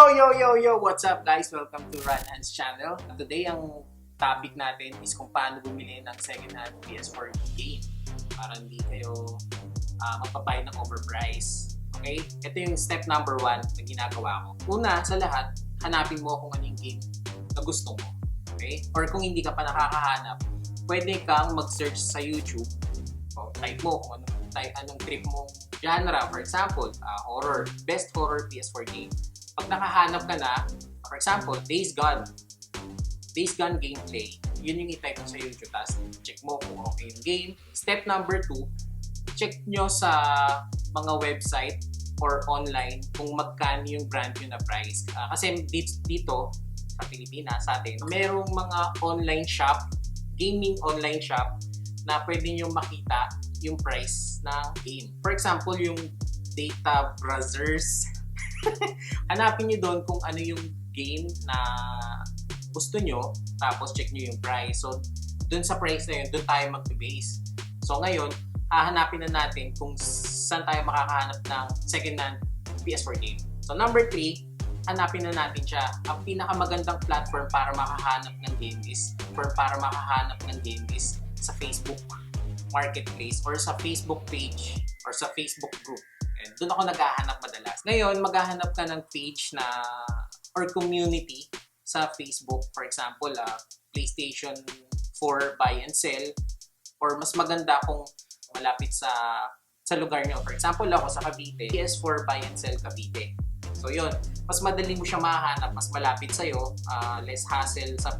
Yo! What's up guys? Welcome to Ranhan's channel. Today ang topic natin is kung paano bumili ng second-hand PS4 game para hindi kayo magpabayad ng overprice. Okay? Ito yung step number 1 na ginagawa ko. Una sa lahat, hanapin mo kung anong game na gusto mo. Okay? Or kung hindi ka pa nakakahanap, pwede kang mag-search sa YouTube. O, type mo kung anong trip mong genre. For example, horror. Best horror PS4 game. Pag nakahanap ka na, for example, Days Gone gameplay, yun yung i-type mo sa YouTube, tapos check mo kung okay yung game. Step number 2, check nyo sa mga website or online kung magkano yung brand nyo na price. Kasi dito sa Pilipinas, sa atin, merong mga online shop, gaming online shop, na pwede nyo makita yung price ng game. For example, yung Data Brothers, hanapin nyo doon kung ano yung game na gusto nyo, tapos check nyo yung price. So, doon sa price na yun, doon tayo mag-base. So, ngayon, hahanapin na natin kung saan tayo makakahanap ng second-hand PS4 game. So, number 3, hanapin na natin siya. Ang pinakamagandang platform para makahanap ng game is sa Facebook Marketplace or sa Facebook page or sa Facebook group. And doon ako naghahanap madalas. Ngayon, maghahanap ka ng page na or community sa Facebook. For example, PlayStation 4 buy and sell, or mas maganda kung malapit sa lugar nyo. For example, ako sa Cavite, PS4 buy and sell Cavite. So yun, mas madali mo siya mahanap, mas malapit sa'yo, less hassle sa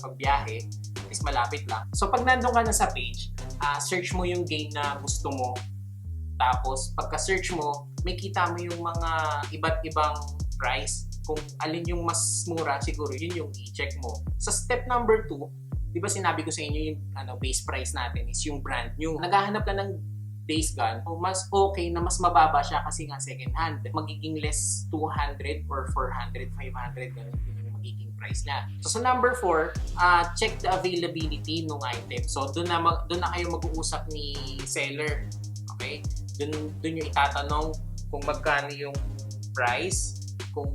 pagbiyahe, is malapit lang. So pag nandun ka na sa page, search mo yung game na gusto mo. Tapos, pagka-search mo, may kita mo yung mga iba't ibang price. Kung alin yung mas mura, siguro yun yung i-check mo. Sa step number 2, di ba sinabi ko sa inyo yung base price natin is yung brand new. Naghahanap ka ng Days Gone, mas okay na mas mababa siya kasi nga second hand. Magiging less 200 or 400, 500, ganun yung magiging price niya. So sa number 4, check the availability ng item. So doon na kayo mag-uusap ni seller. Okay? Doon yung itatanong kung magkano yung price, kung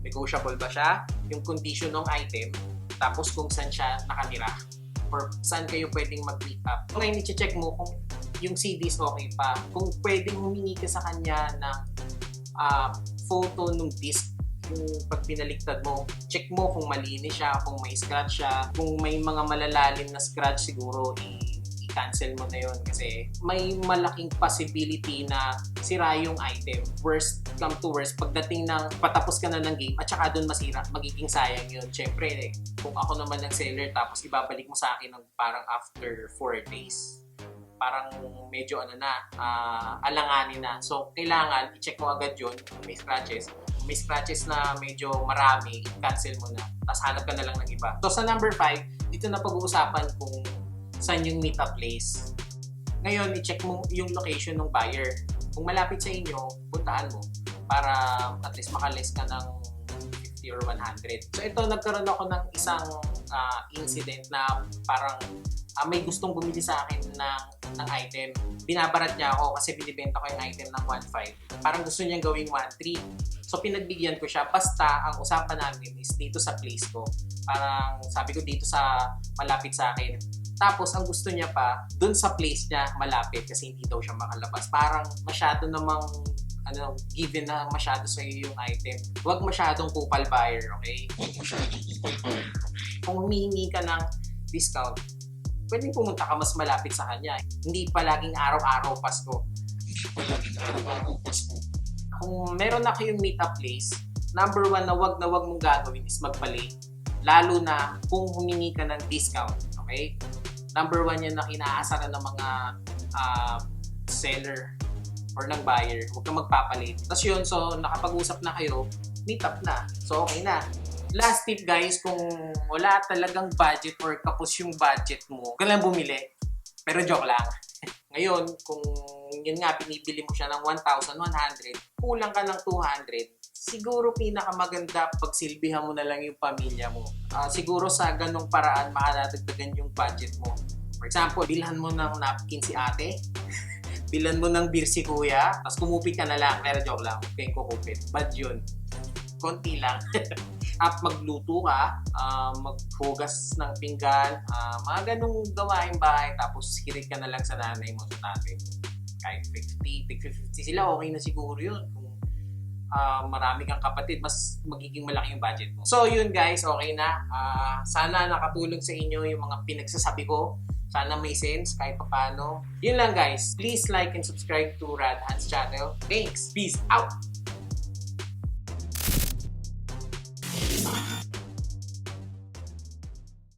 negotiable ba siya, yung condition ng item, tapos kung saan siya nakatira or saan kayo pwedeng mag-meet up. Ngayon, i-check mo kung yung CD is okay pa. Kung pwedeng humingi ka sa kanya ng photo ng disc, yung pag pinaliktad mo, check mo kung malinis siya, kung may scratch siya, kung may mga malalalim na scratch siguro, i-cancel mo na yun kasi may malaking possibility na sira yung item. Worst come to worst, pagdating ng patapos ka na ng game at saka doon masira, magiging sayang yun. Siyempre, kung ako naman ng seller tapos ibabalik mo sa akin ng parang after 4 days, parang medyo alanganin na. So, kailangan i-check mo agad yun kung may scratches. Kung may scratches na medyo marami, cancel mo na. Tapos hanap ka na lang ng iba. So, sa number 5, dito na pag-uusapan kung saan yung meetup place. Ngayon, i-check mo yung location ng buyer. Kung malapit sa inyo, puntahan mo para at least makaless ka ng 50 or 100. So ito, nagkaroon ako ng isang incident na parang may gustong bumili sa akin ng item. Binabarat niya ako kasi binibenta ko yung item ng 1.5. Parang gusto niyang gawing 1.3. So pinagbigyan ko siya. Basta ang usapan namin is dito sa place ko. Parang sabi ko dito sa malapit sa akin. Tapos, ang gusto niya pa, dun sa place niya malapit kasi hindi daw siya makalabas. Parang masyado namang given na masyado sa iyo yung item. Huwag masyadong kupal buyer, okay? Kung humihingi ka ng discount, pwedeng pumunta ka mas malapit sa kanya. Hindi palaging araw-araw Pasko. Kung meron na kayong meetup place, number 1 na wag mong gagawin is magpa-late. Lalo na kung humingi ka ng discount, okay? Number 1 yan na inaasaran ng mga seller or ng buyer. Huwag kang magpapalit. Tapos yun, so nakapag-usap na kayo, meet up na. So okay na. Last tip guys, kung wala talagang budget or kapos yung budget mo, huwag ka lang bumili. Pero joke lang. Ngayon, kung yun nga, binibili mo siya ng 1,100, kulang ka ng 200, siguro pinakamaganda pagsilbihan mo na lang yung pamilya mo. Siguro sa ganong paraan makadagdagan yung budget mo. For example, bilhan mo ng napkin si ate bilan mo ng beer si kuya, tapos kumupit ka na lang. Pero joke lang, huwag kayong kukupit. Bad yun. Konti lang. At magluto ka, maghugas ng pinggan, mga ganung gawain bahay, tapos hirit ka na lang sa nanay mo, sa tatay mo. Kahit 50 sila, okay na siguro yun. Kung marami kang kapatid, mas magiging malaki yung budget mo. So yun guys, okay na. Sana nakatulong sa inyo yung mga pinagsasabi ko. Sana may sense kahit paano. Yun lang guys. Please like and subscribe to Rad Hans channel. Thanks. Peace out.